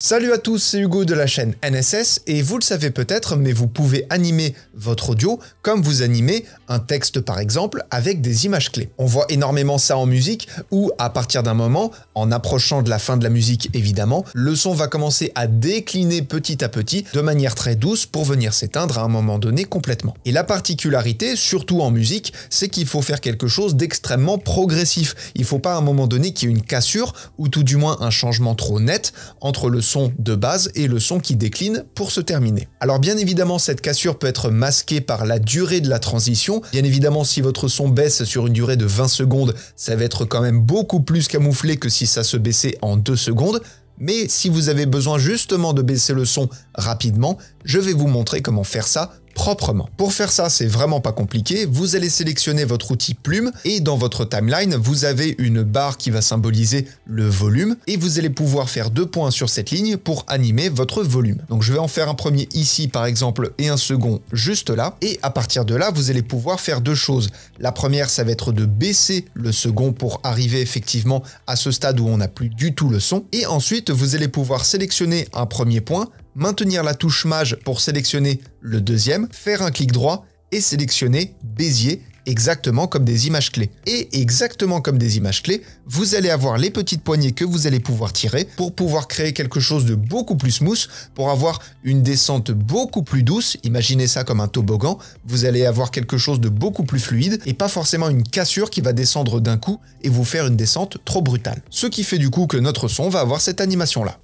Salut à tous, c'est Hugo de la chaîne NSS et vous le savez peut-être, mais vous pouvez animer votre audio comme vous animez un texte par exemple avec des images clés. On voit énormément ça en musique où à partir d'un moment, en approchant de la fin de la musique évidemment, le son va commencer à décliner petit à petit de manière très douce pour venir s'éteindre à un moment donné complètement. Et la particularité, surtout en musique, c'est qu'il faut faire quelque chose d'extrêmement progressif. Il ne faut pas à un moment donné qu'il y ait une cassure ou tout du moins un changement trop net entre le son de base et le son qui décline pour se terminer. Alors bien évidemment, cette cassure peut être masquée par la durée de la transition. Bien évidemment, si votre son baisse sur une durée de 20 secondes, ça va être quand même beaucoup plus camouflé que si ça se baissait en 2 secondes. Mais si vous avez besoin justement de baisser le son rapidement, je vais vous montrer comment faire ça proprement. Pour faire ça, c'est vraiment pas compliqué. Vous allez sélectionner votre outil plume et dans votre timeline, vous avez une barre qui va symboliser le volume et vous allez pouvoir faire 2 points sur cette ligne pour animer votre volume. Donc je vais en faire un premier ici par exemple et un second juste là. Et à partir de là, vous allez pouvoir faire 2 choses. La première, ça va être de baisser le second pour arriver effectivement à ce stade où on n'a plus du tout le son. Et ensuite, vous allez pouvoir sélectionner un premier point, maintenir la touche Maj pour sélectionner le deuxième, faire un clic droit et sélectionner Bézier, exactement comme des images clés. Et exactement comme des images clés, vous allez avoir les petites poignées que vous allez pouvoir tirer pour pouvoir créer quelque chose de beaucoup plus smooth, pour avoir une descente beaucoup plus douce. Imaginez ça comme un toboggan, vous allez avoir quelque chose de beaucoup plus fluide et pas forcément une cassure qui va descendre d'un coup et vous faire une descente trop brutale. Ce qui fait du coup que notre son va avoir cette animation-là.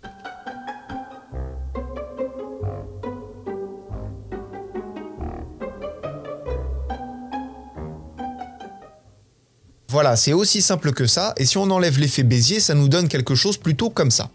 Voilà, c'est aussi simple que ça, et si on enlève l'effet Bézier, ça nous donne quelque chose plutôt comme ça.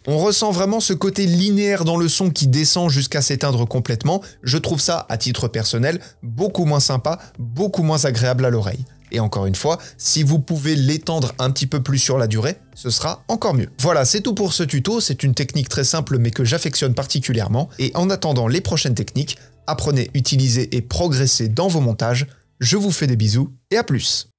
On ressent vraiment ce côté linéaire dans le son qui descend jusqu'à s'éteindre complètement. Je trouve ça, à titre personnel, beaucoup moins sympa, beaucoup moins agréable à l'oreille. Et encore une fois, si vous pouvez l'étendre un petit peu plus sur la durée, ce sera encore mieux. Voilà, c'est tout pour ce tuto. C'est une technique très simple mais que j'affectionne particulièrement. Et en attendant les prochaines techniques, apprenez, utilisez et progressez dans vos montages. Je vous fais des bisous et à plus.